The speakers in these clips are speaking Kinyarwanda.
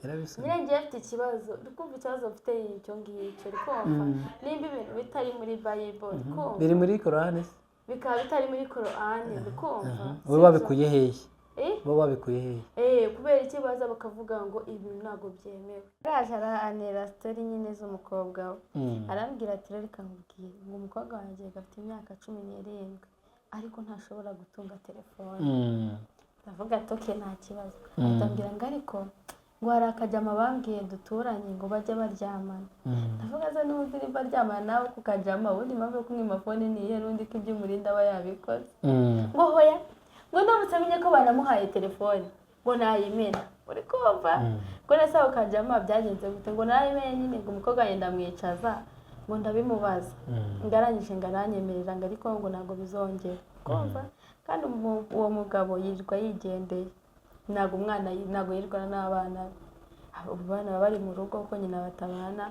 nyine ngiye mfite ikibazo ndikumva ikibazo mfite icyo ngicyo rikumva nimba ibintu bitari muri Bible rikumva biri muri Korani bikaba bitari muri Korani rikumva bo babikuye hehe bo babikuye hehe kubera ikibazo bakavuga ngo ibi ntago byemewe raje aranera story nyine z'umukobwa we arambwira ati reka nkubwire ngo umukobwa wanjye gafite imyaka 17 ariko ntashobora gutunga telefone ndavuga ati okay nta kibazo atambwira ngo ariko ngo hari akajyama bambwiye duturanye ngo bajye baryamana ndavuga za n'ubundi niba baryamana nawe kukajyama ubundi mpamvu yo kumwima fone niye n'undi ko ibyo umurinda aba yabikoze ngo hoya ngo ndamutse amenye ko banamuhaye telefone ngo nayimena uri kumva ngo nese aho kajyama byagenze gute ngo nayimena nyine ngo umukobwa yenda mwicaza ngo ndabimubaza ngarangije ngaranyemerera ngo ariko ngo ntago bizongera kumva kandi uwo mugabo yirirwa yigendeye ntago umwana ntago yirirwana n'abana abana bari mu rugo ko nyina batabana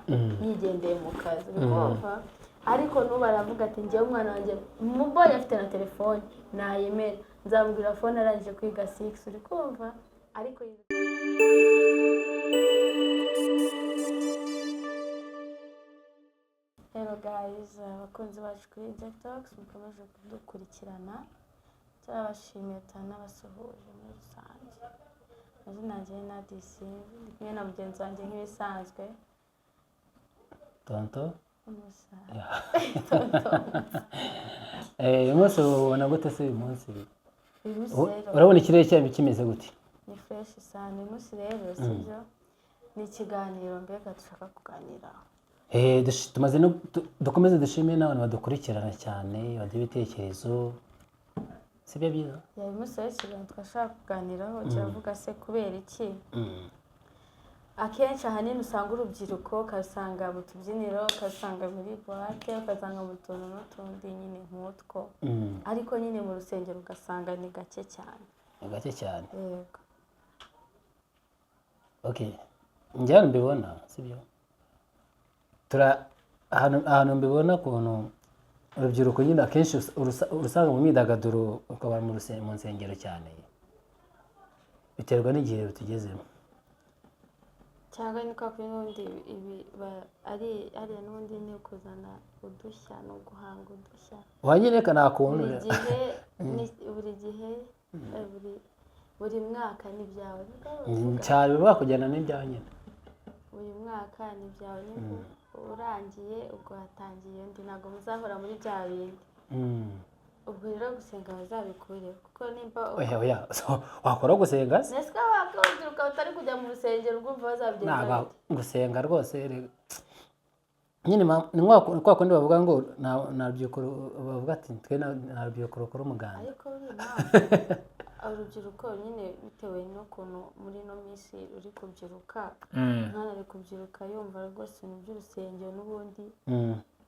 yigendeye mu kazi kumva ariko nuba aravuga ati ngiye umwana wanjye muboye afite na telefone nayemera nzamubwira fone arangije kwiga 6 uri kumva ariko Hello guys, abakunzi bacu kuri Jack Talks mukomeje kudukurikirana cyabashimiye cyane abasuhuje muri rusange mazina yanjye na DC ndi kumwe na mugenzi wanjye nk'ibisanzwe Tonto umusa umunsi ubona gute se uyu munsi urabona ikirere cyabo kimeze gute ni fresh sana uyu munsi rero sibyo ni ikiganiro mbega dushaka kuganira tumaze no dukomeze dushimire n'abantu badukurikirana cyane baduha ibitekerezo sibyo byiza uyu munsi rero ikiganiro twashaka kuganiraho kiravuga se kubera iki akenshi ahanini usanga urubyiruko kasanga mu tubyiniro kasanga muri boîte kasanga mu tuntu n'utundi nyine nk'utwo ariko nyine mu rusengero ugasanga ni gake cyane yego okay njyana mbibona sibyo ahantu mbibona kuntu urubyiruko nyine akenshi urusanga mu myidagaduro ukaba mu nsengero cyane biterwa n'igihe tugezemo cyangwa ni kwa n'ubundi ibi ari n'ubundi ni ukuzana udushya no guhanga udushya wanyereka nakuntu buri gihe buri mwaka n'ibyawe cyane bakujyana n'ibyawe nyine buri mwaka n'ibyawe urangiye ubwo hatangiye undi ntabwo muzahora muri bya bindi ubwo rero gusenga bazabikure kuko nimba oya wakora gusenga se nese wakabyiruka utari kujya mu rusengero urumva bazabyenza gusenga rwose nyine ni kwa kundi bavuga ngo nabyo bavuga ati twe nabyo kurokora umuganda ariko urubyiruko nyine bitewe n'ukuntu muri no minsi uri kubyiruka mwana ari kubyiruka yumva rwose ibintu by'urusengero n'ubundi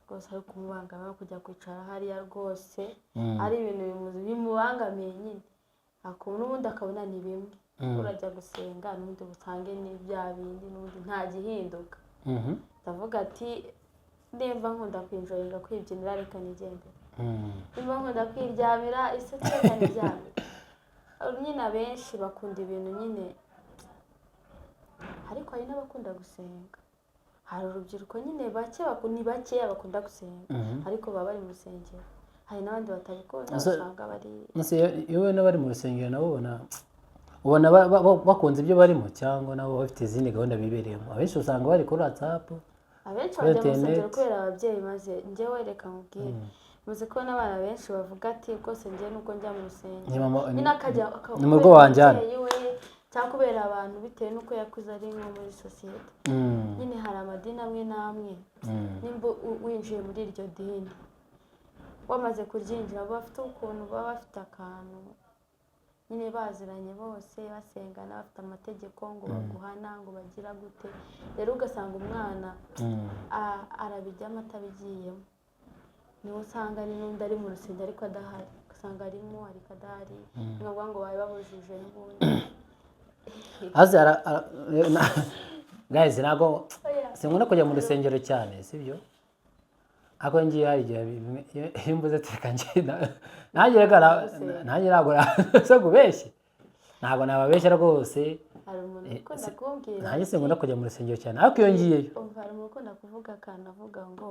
rwose ari kumubangama kujya kwicara hariya rwose ari ibintu bimubangamiye nyine n'ubundi akabona ni bimwe urajya gusenga n'ubundi busange n'ibya bindi n'ubundi nta gihinduka ndavuga ati ndemba nkunda kwinjoyinga kwibyinira reka nigende ndemba nkunda kwiryamira ese reka niryamira nyine abenshi bakunda ibintu nyine ariko hari n'abakunda gusenga hari urubyiruko nyine ni bakeya bakunda gusenga ariko baba bari mu rusengero hari n'abandi batabikunda usanga bari yewe n'abari mu rusengero nabo ubona bakunze ibyo barimo cyangwa nabo bafite izindi gahunda bibereyemo abenshi usanga bari kuri WhatsApp abenshi bajya mu rusengero kubera ababyeyi maze njyewe reka nkubwire muzi ko n'abana benshi bavuga ati rwose njye nuko njya mu rusengero nyine akajya ni mu rugo wanjyana cyangwa kubera abantu bitewe n'uko yakuze ari nko muri sosiyete nyine hari amadini amwe n'amwe nimba winjiye muri iryo dini wamaze kuryinjira baba bafite ukuntu baba bafite akantu nyine baziranye bose basengana bafite amategeko ngo baguhana ngo bagira gute rero ugasanga umwana arabijyamo atabigiyemo niwe usanga ari n'undi ari mu rusengero ariko adahari ugasanga arimo ariko adahari nkavuga ngo babe babujije n'ubundi guys ntabwo sinkunda kujya mu rusengero cyane sibyo ako ngiye hari igihe imbuze teka ngenda nanjye ntabwo so kubeshya ntabwo nababeshya rwose hari umuntu ukunda kumbwira nanjye sinkunda kujya mu rusengero cyane ariko iyo ngiyeyo hari umuntu ukunda kuvuga akantu avuga ngo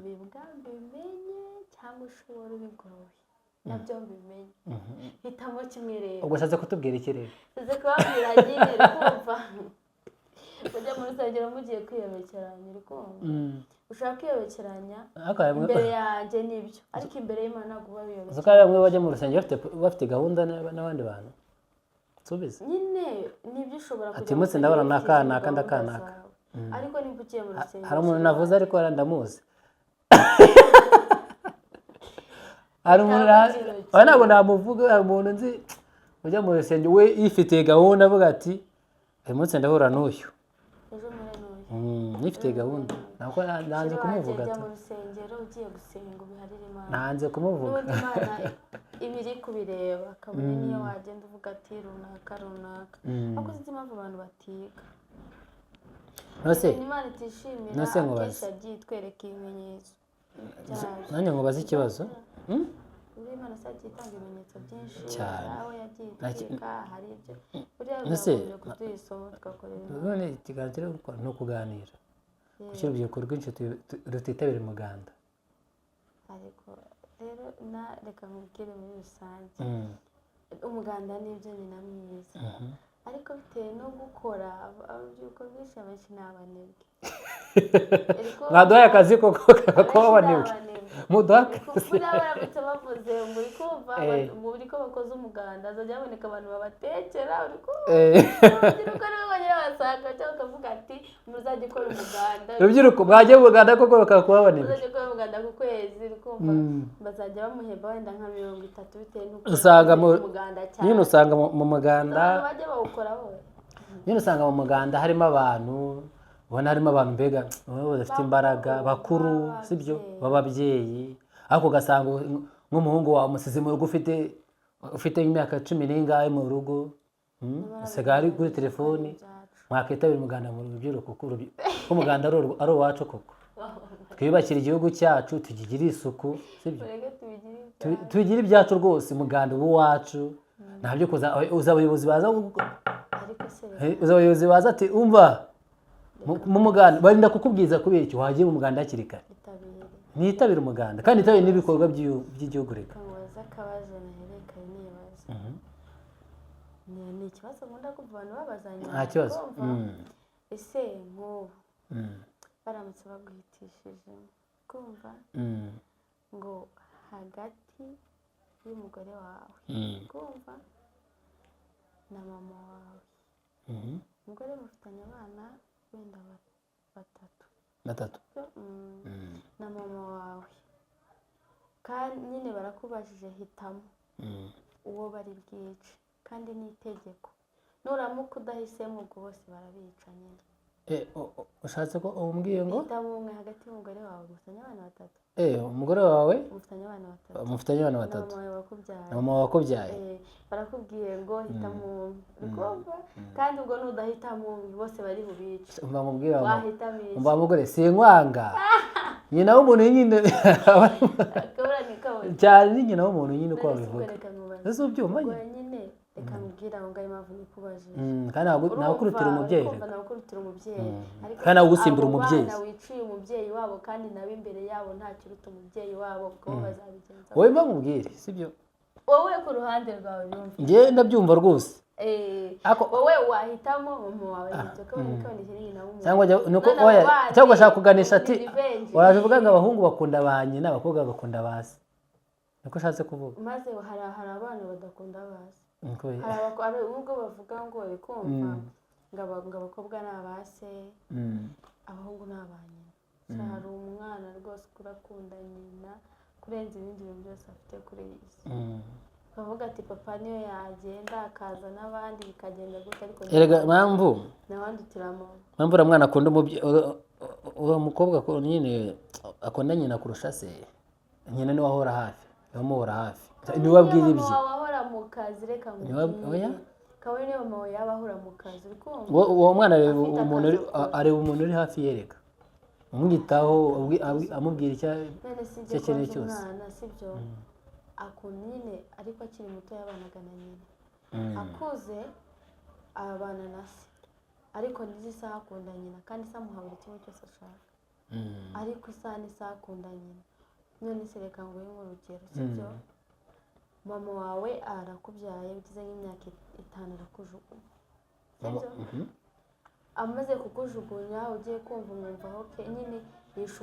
bibwa mbimenye cyangwa ushobora ubigoye nabyo mbimenye hitamo kimwe rero ubwo ushatse kutubwira iki rero uze kubabwira nyine kumva ujya mu rusengero mugiye kwiyobekeranya uri kumva ushaka kwiyobekeranya imbere yanjye nibyo ariko imbere y'Imana ntabwo uba wiyobekeranya uzi ko hari bamwe bajya mu rusengero bafite gahunda n'abandi bantu subiza nyine nibyo ushobora ati munsi ndabona n'akana kandi akanaka ariko niba ugiye mu rusengero hari umuntu navuze ariko ndamuzi hari umuntu ntabwo namuvuga hari umuntu nzi ujya mu rusengero we yifitiye gahunda avuga ati uyu munsi ndahura n'uyu nifitiye gahunda ntabwo nanze kumuvuga ujya mu rusengero ugiye gusenga ubiharire Imana nanze kumuvuga n'ubundi Imana iba iri kubireba kabone niyo wagenda uvuga ati runaka ariko sinzi impamvu abantu batiga Imana itishimira akenshi yagiye itwereka ibimenyetso nanjye nkubaze ikibazo buriya Imana se yagiye itanga ibimenyetso byinshi aho yagiye itwereka hari ibyo buriya bizagombye kuduha isomo tugakorera none ikiganiro turi gukora ni ukuganira kuko urubyiruko rwinshi rutitabira umuganda ariko rero reka nkubwire muri rusange umuganda nibyo ni na mwiza ariko bitewe no gukora urubyiruko rwinshi abenshi ni abanebwe mwaduhaye akazi koko kuba abanebwe muduha akazi buriya baramutse bavuze muri kumva muri ko bakoze umuganda hazajya haboneka abantu babatekera uri kumva urubyiruko rero bonyine basanga cyangwa ukavuga ati muzajya ukora umuganda urubyiruko mwajya mu muganda koko bakakuba abanebwe muzajya ukora umuganda ku kwezi uri kumva bazajya bamuhemba wenda nka 30 bitewe n'uko usanga umuganda cyane nyine usanga mu muganda bajya bawukora bose nyine usanga mu muganda harimo abantu ubona harimo abantu mbega badafite imbaraga bakuru sibyo b'ababyeyi ariko ugasanga nk'umuhungu wawe umusizi mu rugo ufite imyaka 10 n'ingahe mu rugo usigaye ari kuri telefoni mwakwitabira umuganda mu rubyiruko ko umuganda ari uwacu koko twiyubakira igihugu cyacu tugigire isuku sibyo tubigire ibyacu rwose umuganda uba uwacu ntabyo uza abayobozi baza ati umva mu muganda barinda kukubwiza kubera icyo wagiye mu muganda hakiri kare ntitabire umuganda kandi itabire n'ibikorwa by'igihugu reka ni ikibazo nkunda kumva abantu babazanye nta kibazo ese nk'ubu baramutse baguhitishije kumva ngo hagati y'umugore wawe kumva na mama wawe umugore mufitanye abana wenda batatu na mama wawe kandi nyine barakubajije hitamo uwo bari bwice kandi ni itegeko nuramuka udahisemo ubwo bose barabica nyine ushatse ko umbwiye ngo hitamo umwe hagati y'umugore wawe mufitanye abana batatu umugore wawe mufitanye abana batatu na mama wawe wakubyaye barakubwiye ngo hitamo umwe kandi ubwo nudahitamo umwe bose bari bubice umva mubwira wahitamo iki umva mugore sinkwanga nyina w'umuntu nyine cyane ni nyina w'umuntu nyine uko babivuga ese ubyumva nyine reka mubwira ngo ngaho impamvu nikubajije kandi nabakurutira umubyeyi kandi nagusimbura umubyeyi abana wiciye umubyeyi wabo kandi nabo imbere yabo nta kiruta umubyeyi wabo kuko bazabigenza wowe mba mubwire sibyo wowe ku ruhande rwawe yumva njye ndabyumva rwose wowe wahitamo mama wawe ibyo kaboneka nyina w'umuntu cyangwa nuko oya cyangwa ashaka kuganisha ati waravuga ngo abahungu bakunda ba nyina abakobwa bakunda base niko ushatse kuvuga maze hari abana badakunda base hari ubwo bavuga ngo kumva ngo abakobwa ni abase abahungu ni abanyina hari umwana rwose urakunda nyina kurenza ibindi bintu byose afite kuri iyi si bavuga ati papa niyo yagenda akaza n'abandi bikagenda gutya ariko erega mpamvu nawandutiramo mpamvu uriya mwana akunda umubyeyi uwo mukobwa nyine akunda nyina kurusha se nyina niwe ahora hafi niwe hafi niwe abwira ibye wahora mu kazi reka mubwire kabone niyo mama yaba ahora mu kazi uwo mwana areba umuntu uri hafi yereka umwitaho amubwira icyo akeneye cyose sibyo akunda nyine ariko akiri muto yabanaga na nyina akuze abana na se ariko n'izi saha akunda nyina kandi se amuha buri kimwe cyose ashaka ariko isaha n'isaha akunda nyina none se reka nguhe nk'urugero sibyo mama wawe arakubyaye ugize nk'imyaka 5 arakujugunya sibyo amaze kukujugunya ugiye kumva umwumva okay nyine yishe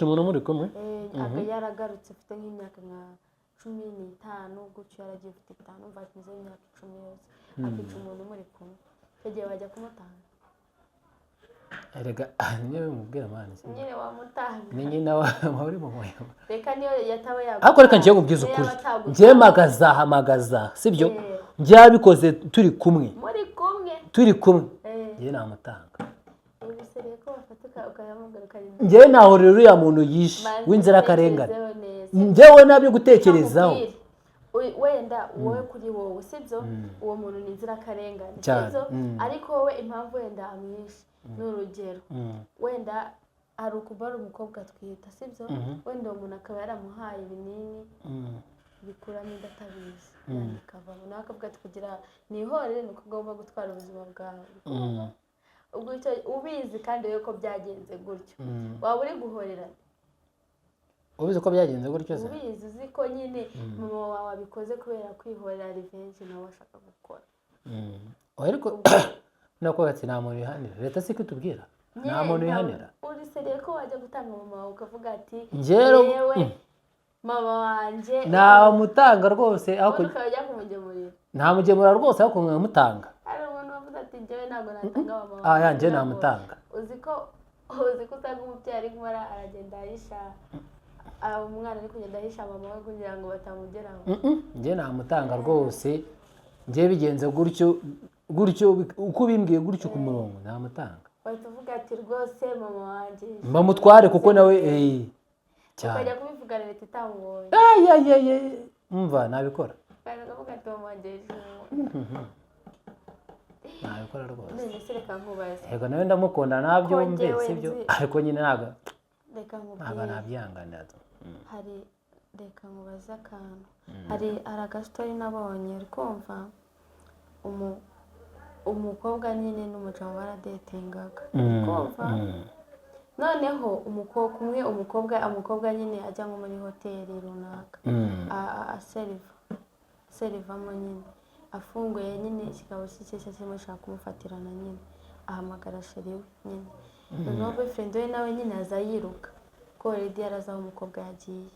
umuntu muri kumwe yaragarutse ufite nk'imyaka nka 15 gutyo yaragiye ufite 5 umva akize imyaka 10 yose akica umuntu muri kumwe yagiye wajya kumutanga erega niyo mubwira mwana nyine wamutanga ni nyina wari mu moyo reka niyo yataba yago ariko reka ngiye kubwiza ukuri ngiye magaza sibyo byabikoze turi kumwe ngiye namutanga ngiye naho rero ya muntu yishe w'inzira akarengana ngewe nabyo gutekerezaho wenda wowe kuri wowe sibyo uwo muntu ni inzira akarengana sibyo ariko wowe impamvu wenda amwishe n'urugero wenda hari ukubara umukobwa twita sibyo wenda uwo muntu akaba yaramuhaye ibinini bikuramo inda atabizi yandikavamo nawe akavuga ati kugira nihorere ni uko ugomba gutwara ubuzima bwawe ubwo icyo ubizi kandi wowe ko byagenze gutyo waba uri guhorera ubizi ko byagenze gutyo se ubizi uzi ko nyine mama wawe abikoze kubera kwihorera revenge nawe ashaka gukora ariko nako ati nta muntu yihanira leta siko itubwira nta muntu yihanira uri seriye ko wajya gutanga mama wawe ukavuga ati yewe mama wanjye namutanga rwose aho ukajya kumugemurira ntamugemura rwose aho kumutanga hari umuntu wavuze ati njyewe ntabwo natanga mama wawe yanjye namutanga uzi ko usanga umubyeyi ari kumara aragenda ahisha umwana ari kugenda ahisha mama we kugira ngo batamugeraho njye namutanga rwose njye bigenze gutyo uko bimbwiye gutyo ku murongo namutanga bahita uvuga ati rwose mama wanjye mbamutware kuko nawe ukajya kubivugana leta itamubonye umva nabikora ukavuga ati mama wanjye nabikora rwose none se reka nkubaze yego nawe ndamukunda nabyo mbe sibyo ariko nyine ntabwo nabyihanganira hari reka nkubaze akantu hari agastori nabonye uri kumva umukobwa nyine n'umugabo baradetingaga kumva noneho umukobwa nyine ajya nko muri hoteli runaka aserivamo nyine afunguye nyine ikigabo cy'ikesha kirimo gishaka kumufatirana nyine ahamagara sheri we nyine noneho boyfriend we nawe nyine aza yiruka ko already yarazi aho umukobwa yagiye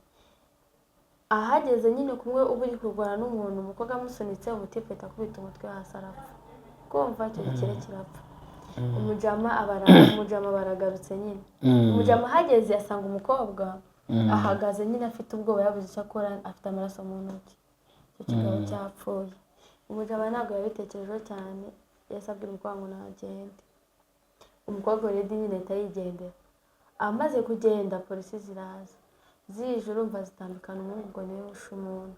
ahageze nyine kumwe uba uri kurwana n'umuntu umukobwa amusunitse umutipe akubita umutwe hasi arapfa kumva icyo gikire kirapfa umujama baragarutse nyine umujama ahageze asanga umukobwa ahagaze nyine afite ubwoba yabuze icyo akora afite amaraso mu ntoki icyo kigabo cyapfuye umujama ntabwo yabitekerejeho cyane yasabye umukobwa ngo nagende umukobwa already nyine ahita yigendera amaze kugenda polisi ziraza zije urumva zitandukana umuhungu ngo niwe wishe umuntu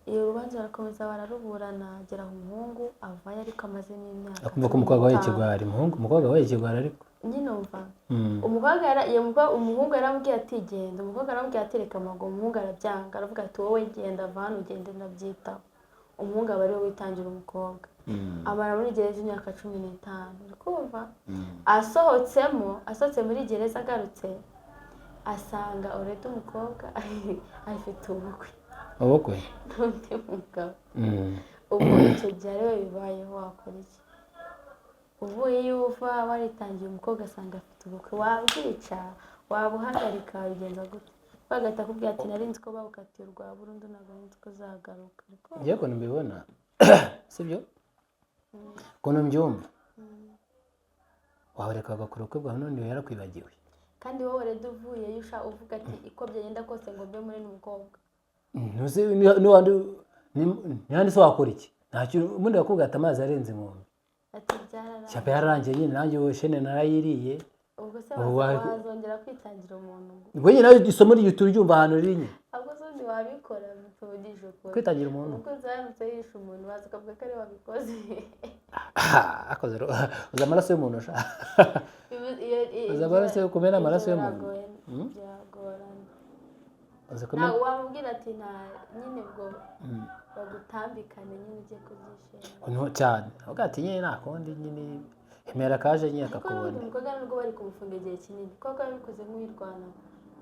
iyo rubanza barakomeza bararuburana agera aho umuhungu avayo ariko amaze n'imyaka akumva ko umukobwa we ikigwari umukobwa we ikigwari ariko nyine umva umuhungu yaramubwiye ati genda umukobwa aramubwiye ati reka amaguru umuhungu arabyanga aravuga ati wowe genda vana ugende ndabyitaho umuhungu aba ari we witangira umukobwa amara muri gereza imyaka 15 uri kumva asohotse muri gereza agarutse asanga uretse umukobwa afite ubukwe n'undi mugabo ubu icyo gihe rero bibayeho wakora iki uvuye yuva waritangiye umukobwa asanga afite ubukwe wabwica wabuhagarika bigenza gute bagahita akubwira ati nari nzi ko bawukatiye urwa burundu ntabwo nzi ko zagaruka ngiye ukuntu mbibona sibyo ukuntu mbyumva wabureka agakora ubukwe bwawe none yarakwibagiwe kandi wowe rero uvuye yusha uvuga ati iko byagenda kose ngo mbe muri n'umukobwa ntuzi niwandi se wakora iki ntacyo ubundi bakubwira ati amazi arenze inkombe ati byararangiye cyapa yararangiye nyine nanjye shene narayiriye ubwo se wazongera kwitangira umuntu we nyine nawe isomo ry'utu ryumva ahantu riri nyine ahubwo se undi wabikora mutubugije ukora kwitangira umuntu ubwo zaramutse yishe umuntu baza ukavuga ko ari wabikoze akoze uza amaraso y'umuntu sha uza amaraso yo kumena amaraso y'umuntu byagorana ntabwo wamubwira ati nta nyine ubwo bagutambikane nyine ugiye kubyishima cyane avuga ati nyine nta kundi nyine emera kaje nyine akakubona umukobwa nubwo bari kumufunga igihe kinini kuko yabikoze nk'uwirwana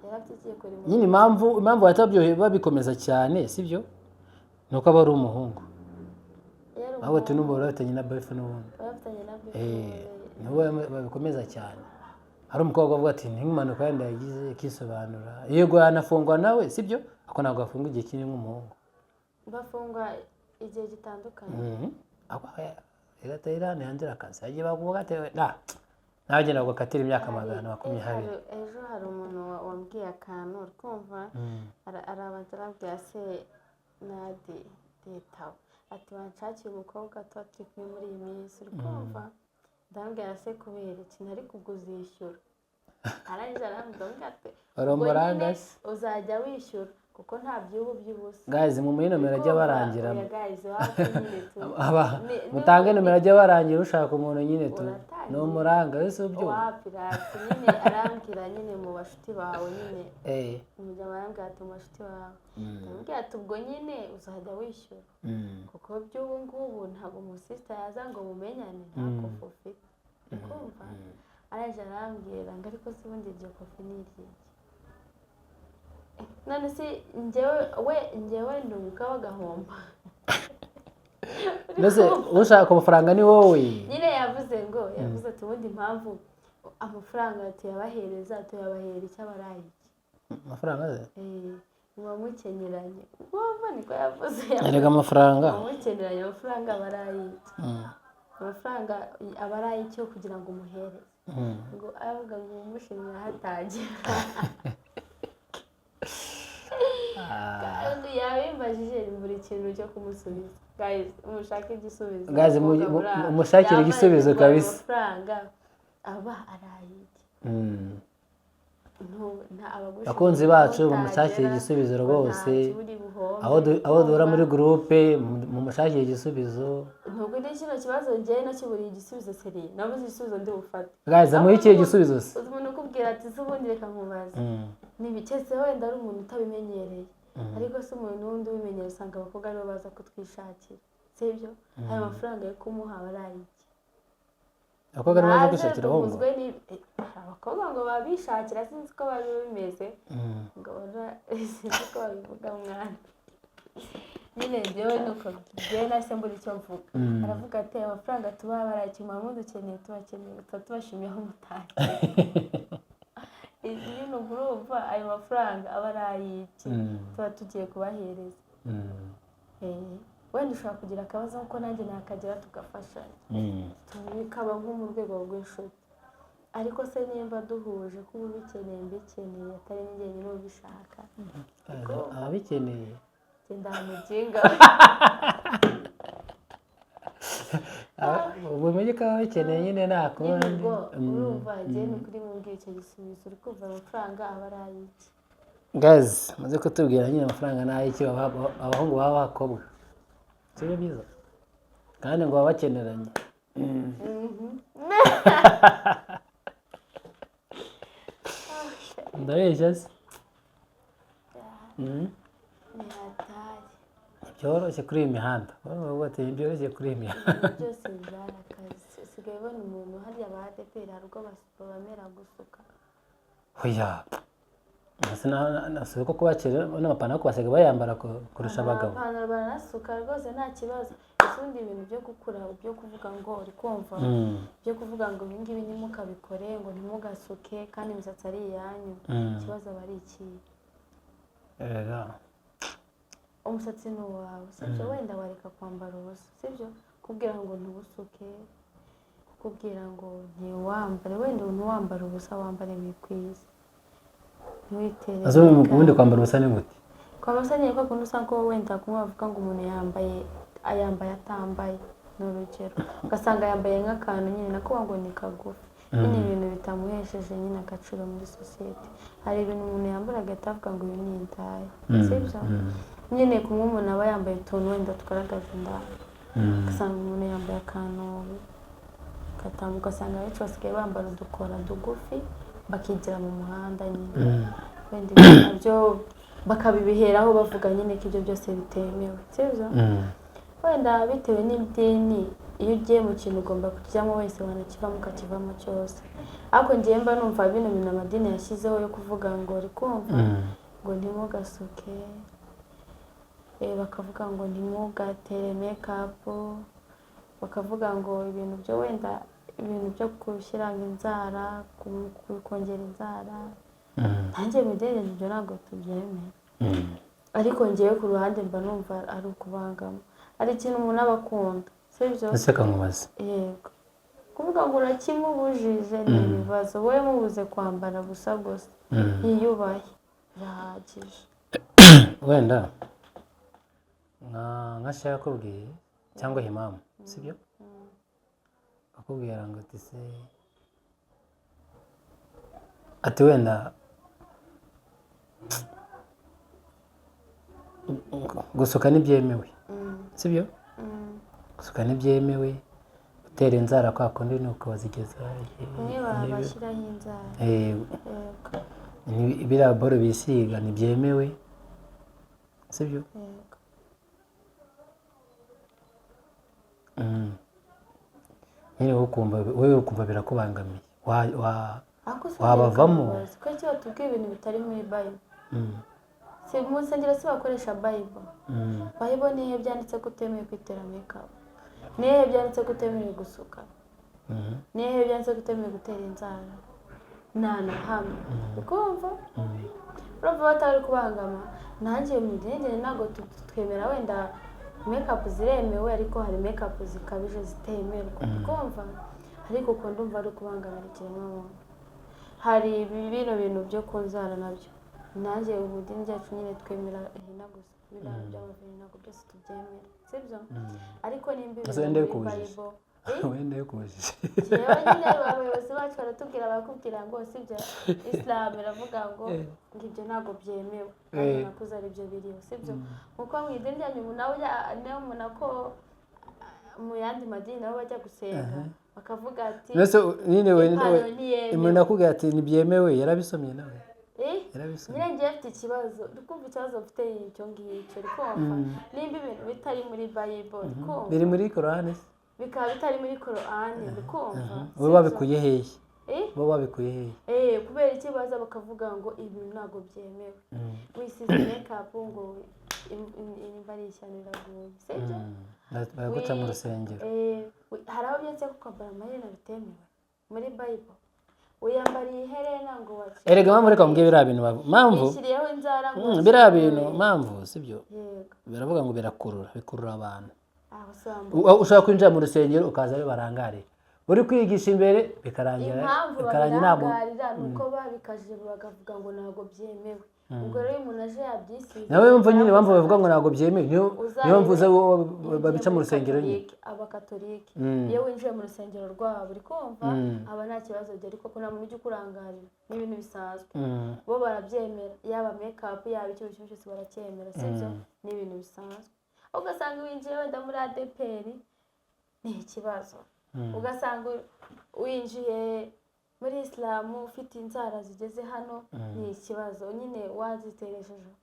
yarabyigiye kure nyine impamvu batabyoheye babikomeza cyane sibyo ni uko aba ari umuhungu ahubwo ati n'ubu bafitanye na befu n'ubundi nibo babikomeza cyane hari umukobwa avuga ati nk'impanuka yenda yagize akisobanura yego yanafungwa nawe sibyo ako ntabwo afungwa igihe kinini nk'umuhungu bafungwa igihe gitandukanye igatera ntiyangira akazi yagiye bavuga ati nawe genda gukatira imyaka 220 ejo hari umuntu wambwiye akantu urumva arabanza arabwira se nadi detawe ati wanshakira umukobwa tuba turi kumwe muri iyi minsi urumva ndambwira se kubera iki nari kuguzishyura arangije arambwira ati uromborangase uzajya wishyura kuko nta byubu by'ubusa guys mu nomero ajya barangira mutange nomero ajya barangira ushaka umuntu nyine tu no muranga wese ubyo wapirati nyine arambwira nyine mu bashuti bawe nyine umujya barambwira ati mu bashuti bawe ndambwira ati ubwo nyine uzajya wishyura kuko by'ubu ngubu ntabwo umusista yaza ngo mumenyane nta kofi ufite ukumva araje arambwira ngo ariko se ubundi iryo kofi ni iryiki none se njyewe ndunguka bagahomba mbese ushaka amafaranga ni wowe nyine yavuze ati ubundi impamvu amafaranga tuyabahereza tuyabahera icyo abaraye amafaranga ze muba mukenyeranye wumva niko yavuze erega amafaranga mukenyeranye amafaranga abaraye amafaranga abaraye icyo kugira ngo umuhereze ngo avuga ngo umushimira hatagira kandi yabimbajije buri kintu cyo kumusubiza guys umushake igisubizo guys umushakire igisubizo kabisa amafaranga aba arayiki abakunzi bacu mumushakire igisubizo rwose aho duhora muri groupe mumushakire igisubizo nubwo ndi kino kibazo njyewe nakiburiye igisubizo seriye nabuze igisubizo ndi bufate guys amuhikiye igisubizo se umuntu ukubwira ati se ubundi reka nkubaza nibiketse wenda ari umuntu utabimenyereye ariko se umuntu wundi ubimenyereye usanga abakobwa aribo baza kutwishakira sibyo ayo mafaranga yo kumuha barayiki abakobwa aribo baza kwishakira ahubwo abakobwa ngo babishakira sinzi ko bari bimeze ngo sinzi ko babivuga mwana nyine njyewe nuko njyewe nase mbura icyo mvuga aravuga ati amafaranga tubaha barayikima mudukeneye tubakeneye tubashimiyeho mutari nyine urumva ayo mafaranga aba arayiki tuba tugiye kubahereza wenda ushobora kugira akabazo kuko nanjye nakagira tugafashanya bikaba nko mu rwego rw'inshuti ariko se nimba duhuje kuba ubikeneye mbikeneye atari njyenyine ubishaka ababikeneye genda muginga ubumenyi ko ababikeneye nyine nta kundi urumva njyewe ni kuri mumbwira icyo gisubizo uri kumva amafaranga aba arayiki guys maze kutubwira nyine amafaranga n'ayiki abahungu baba bakobwa sibyo byiza kandi ngo baba bakeneranye ndabeshya se byoroshye kuri iyi mihanda byoroshye kuri iyi mihanda byose byarakaze usigaye ubona umuntu hariya ba ADPR hari ubwo bamera gusuka oya nasuka ko kubakira n'amapantaro ko basigaye bayambara kurusha abagabo amapantaro baranasuka rwose nta kibazo isundi ibintu byo gukura byo kuvuga ngo uri kumva byo kuvuga ngo ibi ngibi ntimukabikore ngo ntimugasuke kandi imisatsi ari iyanyu ikibazo aba ari iki umusatsi ni uwawe sibyo wenda wareka kwambara ubusa sibyo kubwira ngo ntubusuke kubwira ngo ntiwambare wenda ntiwambare ubusa wambare bikwiye ntiwitere ubundi kwambara ubusa ni gute kwambara ubusa ni ko kuntu usanga wenda kumwe bavuga ngo umuntu yambaye atambaye ni urugero ugasanga yambaye nk'akantu nyine nakuvuga ngo ni kagufi nyine ibintu bitamuhesheje nyine agaciro muri sosiyete hari ibintu umuntu yambara agahita avuga ngo uyu ni indaya sibyo nyine kumwe umuntu aba yambaye utuntu wenda tugaragaza indaya ugasanga umuntu yambaye akantu gatambuka ugasanga abenshi basigaye bambara udukora dugufi bakigira mu muhanda nyine wenda nabyo bakabibiheraho bavuga nyine ko ibyo byose bitemewe sibyo wenda bitewe n'idini iyo ugiye mu kintu ugomba kukijyamo wese wanakivamo ukakivamo cyose ariko ngiye mba numva bino bintu amadini yashyizeho yo kuvuga ngo uri kumva ngo ntimugasuke bakavuga ngo ntimugatere make-up bakavuga ngo ibintu byo wenda ibintu byo gushyira inzara kongera inzara nanjye mu ideni ibyo ntabwo tubyemeye ariko ngewe ku ruhande mba numva ari ukubangama ari ikintu umuntu aba akunda sibyo ese kamubaza yego kuvuga ngo urakimubujije ni ibibazo wowe mubuze kwambara gusa yiyubahe birahagije wenda nka shaka yakubwiye cyangwa imamu sibyo akubwira ngo ati wenda gusuka ntibyemewe sibyo gusuka ntibyemewe gutera inzara kwa kundi nuko bazigeza bamwe bashyiraho inzara biriya boro bisiga ntibyemewe sibyo nyine wowe ukumva birakubangamiye wabavamo ko cyo tubwiye ibintu bitari muri Bible si mu nsengero si bakoresha Bible niyo byanditse ko utemewe kwitera make-up niyo byanditse ko utemewe gusuka niyo byanditse ko utemewe gutera inzara nta na hamwe ukumva urumva batari kubangama nanjye mu idini ntabwo twemera wenda make-up ziremewe ariko hari make-up zikabije zitemerwa ukumva ariko uko ndumva ari kubangamira ikiremwamuntu hari bino bintu byo kunzara nabyo nanjye mu idini ryacu nyine twemera ihina gusa biriya by'amavini ntabwo byose tubyemera sibyo ariko nimba wenda yo kubujije yewe nyine abayobozi bacu baratubwira bakubwira ngo sibyo Islam iravuga ngo ibyo ntabwo byemewe kandi nakuze ari byo biriho sibyo nkuko mu idini ryanyu nawe umuntu ko mu yandi madini nabo bajya gusenga bakavuga ati nyine umuntu akubwira ati ntibyemewe yarabisomye nawe nyine ngiye mfite ikibazo ndikumva ikibazo mfite icyo ngicyo rikumva nimba ibintu bitari muri Bible rikumva biri muri Korani bikaba bitari muri Korani rikumva bo babikuye hehe kubera ikibazo bakavuga ngo ibi ntabwo byemewe wisize make-up ngo imba ari ishyano riraguye sibyo baraguca mu rusengero hari aho byanditse ko kwambara amaherena bitemewe muri Bible uyambariye iherena ngo erega mpamvu reka mbwira biriya bintu mpamvu bishyiriyeho inzara ngo biriya bintu mpamvu sibyo biravuga ngo bikurura abantu ushobora kwinjira mu rusengero ukaza ari barangare uri kwigisha imbere bikarangira impamvu babirangarira nuko babikaje bakavuga ngo ntabwo byemewe ubwo rero umuntu aje yabyisize nawe yumva nyine impamvu bavuga ngo ntabwo byemewe niyo mpamvu babica mu rusengero nyine abakatolike iyo winjiye mu rusengero rwabo uri kumva aba nta kibazo byari koko nta muntu ujya ukurangarira n'ibintu bisanzwe bo barabyemera yaba make-up yaba icyo cyose baracyemera sibyo ni ibintu bisanzwe ugasanga winjiye wenda muri ADPR ni ikibazo ugasanga winjiye muri Islam ufite inzara zigeze hano ni ikibazo nyine waziteresheje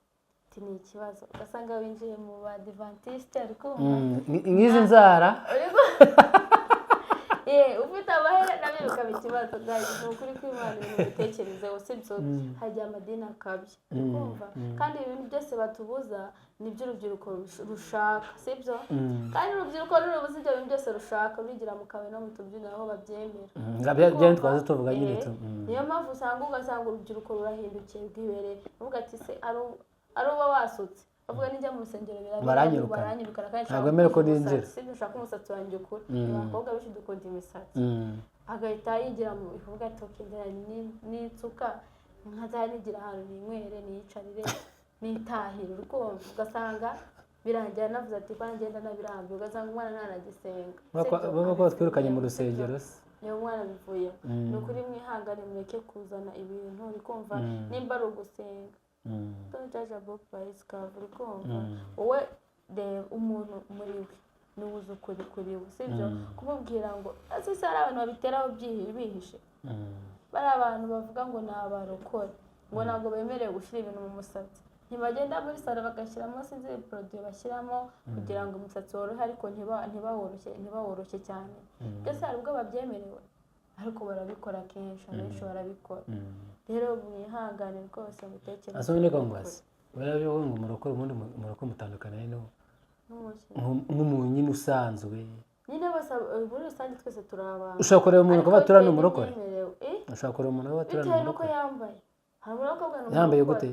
ni ikibazo ugasanga winjiye mu Badventiste ariko nk'izi nzara ufite amaherena nabi bikaba ikibazo guys ukuri kw'Imana ibintu bitekerezeho sibyo hajya amadini akabye kumva kandi ibintu byose batubuza nibyo urubyiruko rushaka sibyo kandi urubyiruko rubuze ibyo bintu byose rushaka rugira mu kabe no mu tubyiniro aho babyemera byo twaza tuvuga nyine niyo mpamvu ugasanga urubyiruko rurahindukiye rwibereye uvuga ati se ari uba wasutse bavuga nijya mu rusengero baranyirukana kandi ntabwo emere ko ninjira sibyo ushaka umusatsi wanjye ukuri abakobwa benshi dukunda imisatsi agahita yigira mu ivuga ati okindera n'insuka nkazanigira ahantu ninywere niyicarire nitahire urukumva ugasanga birangira navuze ati kwa ngenda nabirambiye ugasanga umwana ntanagisenga baba ko twirukanye mu rusengero se niyo mwana bivuye ni ukuri mwihangane mureke kuzana ibintu urikumva nimba ari ugusenga don't judge a book by its cover urikumva wowe reba umuntu muri we n'ubuze ukuri kuri we sibyo kumubwira ngo ese hari abantu babiteraho bihishe bari abantu bavuga ngo ni abarokore ngo ntabwo bemerewe gushyira ibintu mu musatsi ntibagenda muri salo bagashyiramo sinzi produit bashyiramo kugira ngo umusatsi worohe ariko ntibaworoshye cyane byose hari ubwo babyemerewe ariko barabikora kenshi abenshi barabikora rero mwihangane rwose mutekereze aso niko ngwazi barabiho ngo murokore ubundi murokore mutandukana nk'umuntu nyine usanzwe nyine bose muri rusange twese turabana ushaka kureba umuntu kuba turana umurokore ushaka kureba umuntu kuba turana bitewe nuko yambaye hari umurokore yambaye gute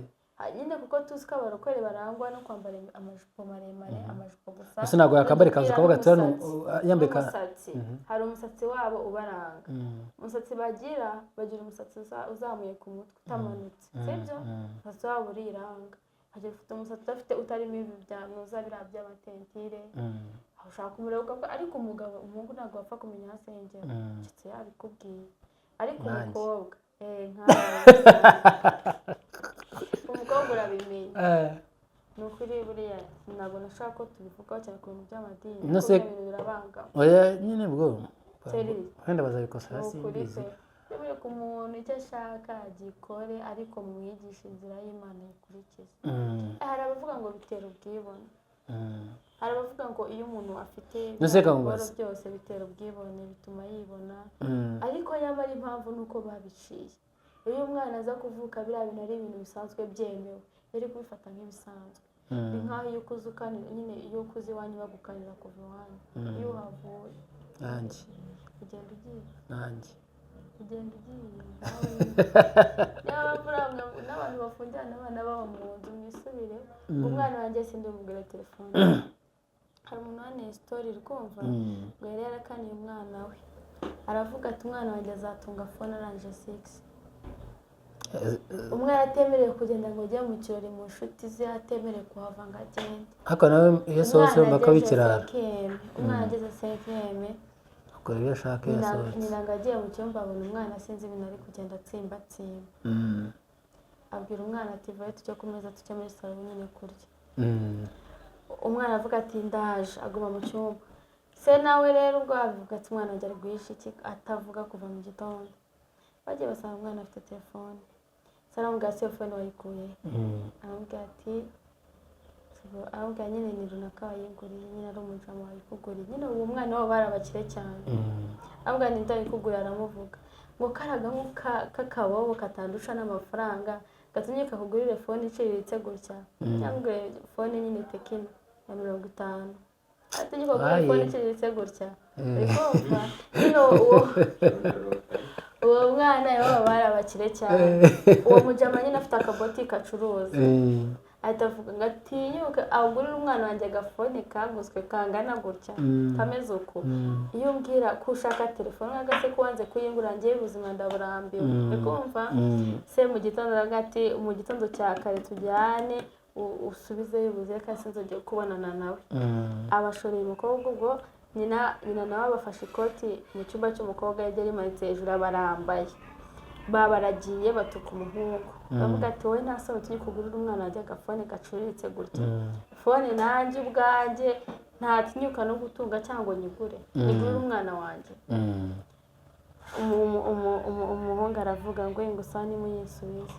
nyine kuko tuzi ko abarokore barangwa no kwambara amajipo maremare amajipo gusa gusa ntabwo yakambara ikanzu kavuga turana yambaye hari umusatsi wabo ubaranga umusatsi bagira umusatsi uzamuye ku mutwe utamanutse sibyo umusatsi wabo uriranga hagiye ufite umusatsi udafite utarimo ibi byamuza biriya by'amatentire aho ushaka umurego ariko umuhungu ntabwo wapfa kumenya aho asengera nshyitsi yabikubwiye ariko umukobwa umukobwa urabimenya ni ukuri buriya ntabwo nashaka ko tubivugaho cyane ku bintu by'amadini kuko ibintu birabangama oya nyine bwo wenda bazabikosora simbizi buri ku muntu icyo ashaka agikore ariko mwigisha inzira y'Imana yikurikiza hari abavuga ngo bitera ubwibone hari abavuga ngo iyo umuntu afite ibikoro byose bitera ubwibone bituma yibona ariko nyamara impamvu ni uko babiciye iyo umwana aza kuvuka biriya bintu ari ibintu bisanzwe byemewe yari kubifata nk'ibisanzwe ni nk'aho iyo ukuze ukanira nyine iyo ukuze iwanyu bagukanira kuva iwanyu iyo uhavuye nanjye ugenda ugiye ugenda ugiye n'abantu bafungirana abana babo mu nzu mwisubire umwana wanjye sindi umubwira telefone hari umuntu waneye sitori rwumva ngo yari yarakaniye umwana we aravuga ati umwana wanjye azatunga fone arangije 6 umwana atemerewe kugenda ngo ajye mu kirori mu nshuti ze atemerewe kuhava ngo agende ariko nawe iyo sohotse bakabikirara umwana ageze 5 ukora ibyo ashaka iyo asohotse nyina ngo agiye mu cyumba abona umwana sinzi ibintu ari kugenda atsimba abwira umwana ati vayo tujye ku meza tujye muri salo nyine kurya umwana avuga ati ndaje aguma mu cyumba se nawe rero ubwo avuga ati umwana ajya guhisha iki atavuga kuva mu gitondo bagiye basanga umwana afite telefone saramubwira telefone wayikuye aramubwira nyine ni runaka wayiguriye nyine ari umujama wayikuguriye nyine uwo mwana wabo barabakire cyane aramubwira ni ndayikuguriye aramuvuga ngo karagamo k'akabobo katandusha n'amafaranga gatumye kakugurire fone iciriritse gutya cyangwa fone nyine Tekino ya 50 atumye kakugurire fone iciriritse gutya urumva nyine uwo mwana yabo barabakire cyane uwo mujama nyine afite akabotike acuruza atavuga ngo atinyuke agurira umwana wanjye agafone kaguzwe kangana gutya kameze uko iyo umbwira ko ushaka telefone agase ko wanze kuyingura ngiye ubuzima ndaburambiwe ukumva se mu gitondo hagati mu gitondo cya kare tujyane usubize yubuze kasi nzojye kubonana nawe abashoreye umukobwa ubwo nyina nawe bafashe ikoti mu cyumba cy'umukobwa yari rimanitse hejuru abarambaye babaragiye batuka umuhungu bavuga ati wowe nta soni turi kugurira umwana wajya agafone gacuritse gutya fone nanjye ubwanjye ntatinyuka no gutunga cyangwa nyigure nigurire umwana wanjye umuhungu aravuga ngo gusa nimuyisubize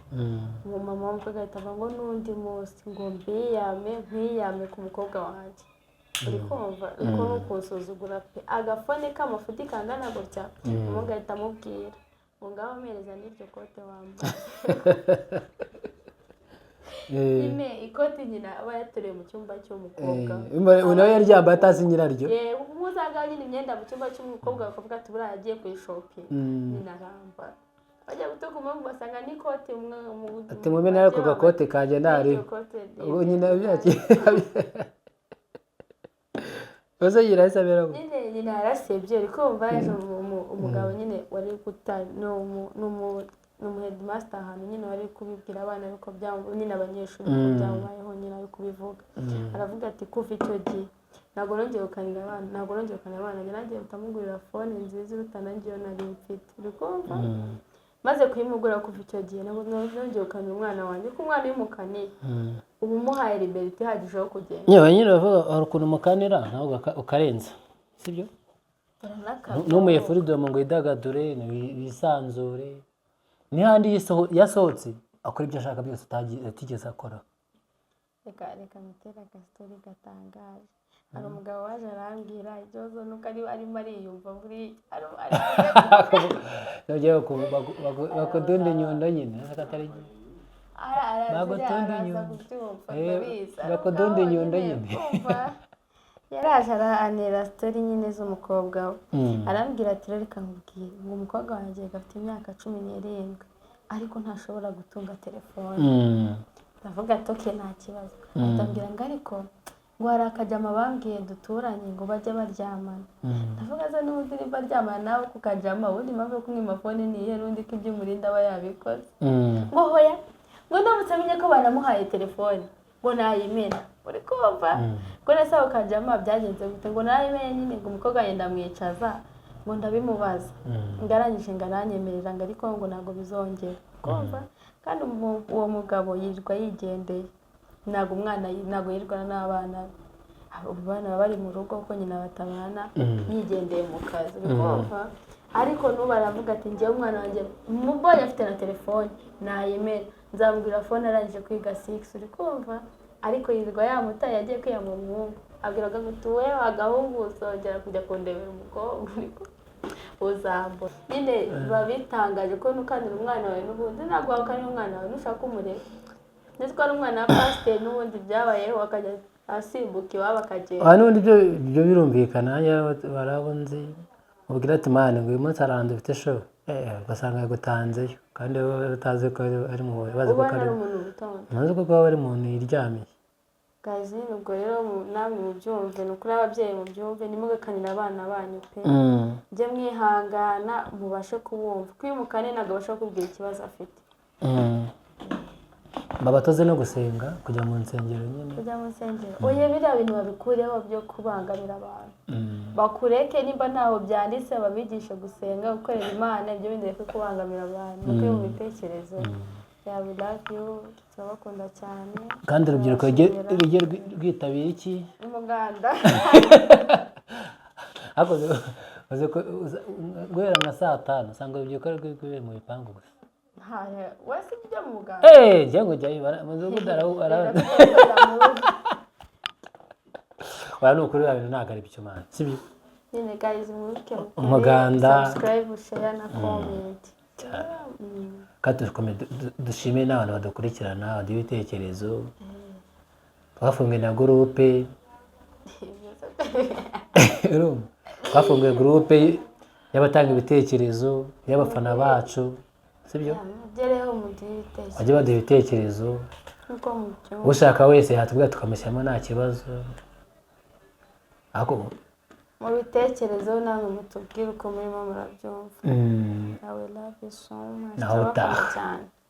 umumama w'umukobwa ahita avuga ngo n'undi munsi ngo nkwiyame ku mukobwa wanjye uri kumva uko ni ukusuzugura pe agafone k'amafuti kangana gutya umuhungu ahita amubwira ngo ngaho mpereza n'iryo kote wambaye nyine ikote nyina aba yateruye mu cyumba cy'umukobwa nawe yaryambaye atazi nyiraryo muzagaho nyine imyenda mu cyumba cy'umukobwa bakavuga ati buriya yagiye ku ishopingi nyina arambara bajya gutuka umuhungu basanga n'ikote ati mweme nawe ku gakote kanjye ntari ubu nyina yabyakira bose yirahise abera nyine yarasebye uri kumva yaje umugabo nyine wari guta n'umuheadmaster ahantu nyine wari kubibwira abana yuko nyine abanyeshuri ko byamubayeho nyine ari kubivuga aravuga ati kuva icyo gihe ntabwo nongeye gukanira abana njye nagiye utamugurira fone nziza iruta nanjye nari mfite uri kumva maze kuyimugura kuva icyo gihe ntabwo nongeye gukanira umwana wanjye ko umwana yimukaniye ubu umuhaye liberty ihagije yo kugenda yewe nyine bavuga hari ukuntu umukanira nawe ukarenza sibyo n'umuye freedom ngo yidagadure wisanzure n'ihandi yasohotse akora ibyo ashaka byose atigeze akora reka mutera agastori gatangaje. Hari umugabo waje arambwira ikibazo nuko arimo ariyumva buri nongeye bakudunda inyundo nyine atari bagutunda inyundo kubyumva bakudunda inyundo nyine. yaraje aranera story nyine z'umukobwa we, arambwira ati reka nkubwire ngo umukobwa wanjye gafite imyaka 17 ariko ntashobora gutunga telefone. ndavuga ati okay nta kibazo. atambwira ngo ariko ngo hari akajama bambwiye duturanye ngo bajye baryamana. ndavuga ze n'ubundi niba baryamana nawe kukajama ubundi mpamvu yo kumwima fone niye n'undi ko iby'umurinda aba yabikoze. ngo hoya ngo ndamutse amenye ko banamuhaye telefone ngo nayimena. uri kumva ngo nese ako kajama byagenze gute ngo nayimena nyine ngo umukobwa yenda mwicaza ngo ndabimubaza ngaranyije ngaranyemerera ngo ariko ngo ntago bizongera. kumva kandi uwo mugabo yirirwa yigendeye, ntago yirirwana n'abana bana bari mu rugo kuko nyina batabana, yigendeye mu kazi. kumva ariko n'ubu aravuga ati njyewe umwana wanjye mubonye afite na telefone nayimena nzamubwira fone arangije kwiga 6. uri kumva ariko yirirwa yamutaye yagiye kwiyama umuhungu abwiraga ngo tuwe agahungu usongera kujya kundebera umukobwa uzambo nyine babitangaje ko nukanira umwana wawe n'ubundi ntabwo wakanira umwana wawe nushaka umureba nitwa umwana wa pasteur n'ubundi byabayeho akajya asimbuka iwabo akagenda. n'ubundi ibyo birumvikana barabonze ubwira ati mwana ngo uyu munsi aranda ufite show ugasanga yagutanzeyo kandi utazi ko ari mu bibazo ko ari umuntu utonda ntazi ko bari mu ntu iryamiye. gazi ubwo rero namwe mubyumve n'ukuri ababyeyi mubyumve nimugakanira abana banyu pe njye mwihangana mubashe kubumva kwimukane ntabwo basha kubwira ikibazo afite. babatoze no gusenga kujya mu nsengero nyine kujya mu nsengero oye biriya bintu babikureho byo kubangamira abantu bakureke nimba ntaho byanditse babigishe gusenga gukorera Imana ibyo bindi reka kubangamira abantu nuko mu bitekerezo ya we love you turabakunda cyane kandi urubyiruko rugiye rwitabira iki umuganda akoze guhera nka saa 5 usanga urubyiruko rwibere mu bipangu gusa. wese ujya mu muganda njye ngo jyayo wari ukuri ibintu ntabwo ari byo mwana sibyo nyine guys muruke umuganda subscribe share na comment kandi dushimire n'abantu badukurikirana baduha ibitekerezo twafunguye na gurupe twafunguye gurupe y'abatanga ibitekerezo y'abafana bacu sibyo bajye baduha ibitekerezo ushaka wese yatubwira tukamushyiramo nta kibazo ariko mu bitekerezo namwe mutubwire uko murimo murabyumva. I will love you so much. Naho utaha. cyane